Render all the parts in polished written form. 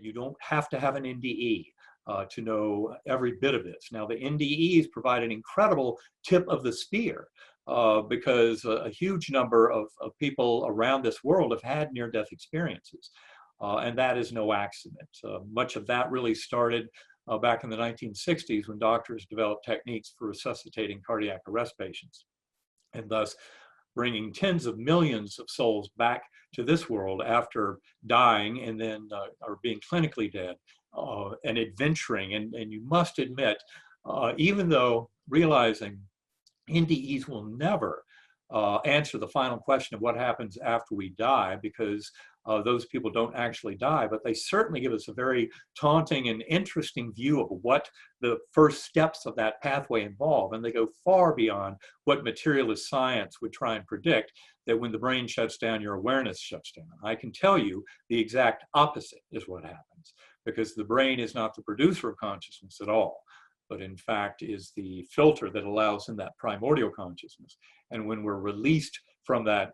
You don't have to have an NDE to know every bit of this. Now, the NDEs provide an incredible tip of the spear because a huge number of people around this world have had near-death experiences. And that is no accident. Much of that really started back in the 1960s when doctors developed techniques for resuscitating cardiac arrest patients, and thus bringing tens of millions of souls back to this world after dying and then or being clinically dead and adventuring. And you must admit, even though realizing NDEs will never answer the final question of what happens after we die, because those people don't actually die, but they certainly give us a very taunting and interesting view of what the first steps of that pathway involve. And they go far beyond what materialist science would try and predict, that when the brain shuts down, your awareness shuts down. I can tell you the exact opposite is what happens, because the brain is not the producer of consciousness at all, but in fact is the filter that allows in that primordial consciousness. And when we're released from that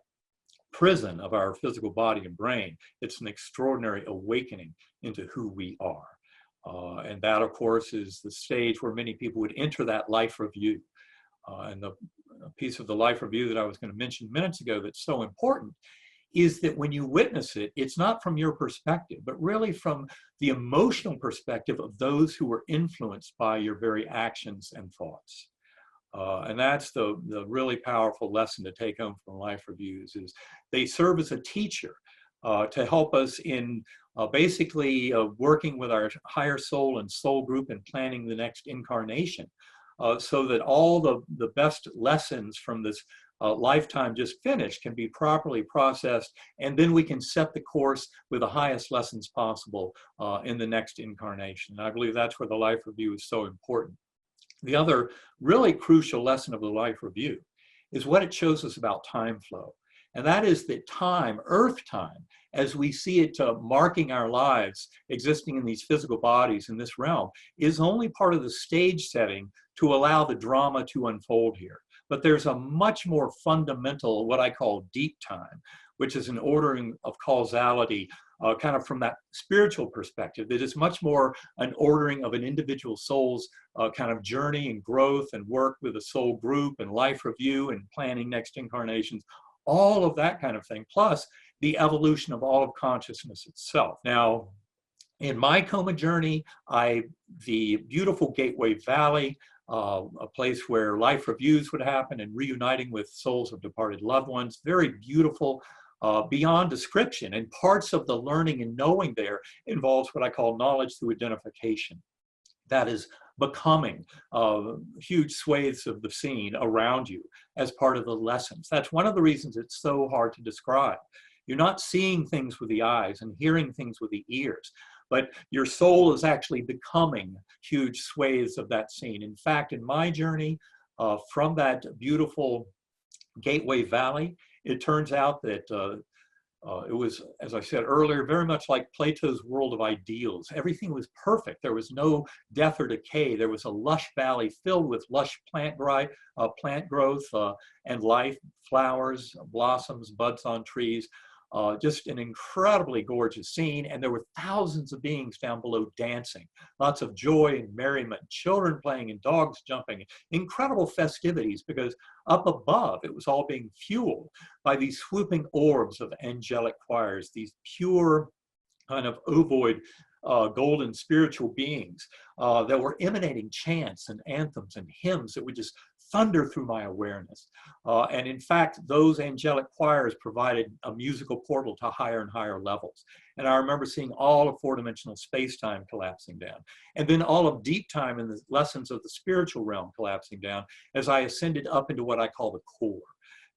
prison of our physical body and brain, it's an extraordinary awakening into who we are. And that, of course, is the stage where many people would enter that life review. And the piece of the life review that I was going to mention minutes ago that's so important is that when you witness it, it's not from your perspective, but really from the emotional perspective of those who were influenced by your very actions and thoughts. And that's the really powerful lesson to take home from life reviews, is they serve as a teacher to help us in basically working with our higher soul and soul group and planning the next incarnation, so that all the best lessons from this lifetime just finished can be properly processed, and then we can set the course with the highest lessons possible in the next incarnation. And I believe that's where the life review is so important. The other really crucial lesson of the life review is what it shows us about time flow. And that is that time, earth time, as we see it marking our lives, existing in these physical bodies in this realm, is only part of the stage setting to allow the drama to unfold here. But there's a much more fundamental, what I call deep time, which is an ordering of causality, kind of from that spiritual perspective, that is much more an ordering of an individual soul's kind of journey and growth and work with a soul group and life review and planning next incarnations, all of that kind of thing, plus the evolution of all of consciousness itself. Now, in my coma journey, the beautiful Gateway Valley, a place where life reviews would happen and reuniting with souls of departed loved ones, very beautiful, beyond description. And parts of the learning and knowing there involves what I call knowledge through identification. That is becoming huge swathes of the scene around you as part of the lessons. That's one of the reasons it's so hard to describe. You're not seeing things with the eyes and hearing things with the ears, but your soul is actually becoming huge swathes of that scene. In fact, in my journey from that beautiful Gateway Valley, it turns out that it was, as I said earlier, very much like Plato's world of ideals. Everything was perfect. There was no death or decay. There was a lush valley filled with lush plant growth and life, flowers, blossoms, buds on trees. Just an incredibly gorgeous scene. And there were thousands of beings down below dancing, lots of joy and merriment, children playing and dogs jumping, incredible festivities, because up above it was all being fueled by these swooping orbs of angelic choirs, these pure kind of ovoid golden spiritual beings that were emanating chants and anthems and hymns that would just thunder through my awareness. And in fact, those angelic choirs provided a musical portal to higher and higher levels. And I remember seeing all of four-dimensional space-time collapsing down, and then all of deep time and the lessons of the spiritual realm collapsing down as I ascended up into what I call the core.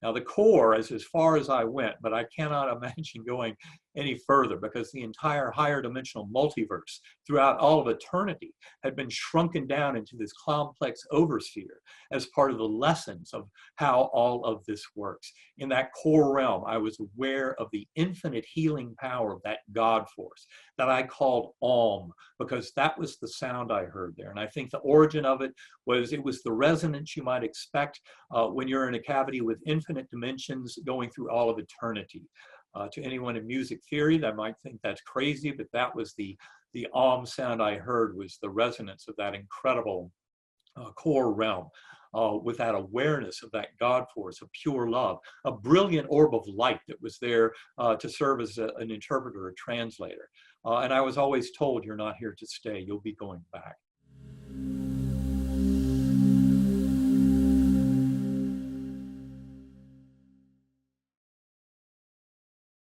Now, the core is as far as I went, but I cannot imagine going any further, because the entire higher dimensional multiverse throughout all of eternity had been shrunken down into this complex oversphere as part of the lessons of how all of this works. In that core realm, I was aware of the infinite healing power of that God force that I called Om, because that was the sound I heard there. And I think the origin of it was the resonance you might expect when you're in a cavity with infinite dimensions going through all of eternity. To anyone in music theory, that might think that's crazy, but that was the sound I heard, was the resonance of that incredible core realm, with that awareness of that God force, of pure love, a brilliant orb of light that was there to serve as an interpreter, a translator. And I was always told, you're not here to stay, you'll be going back.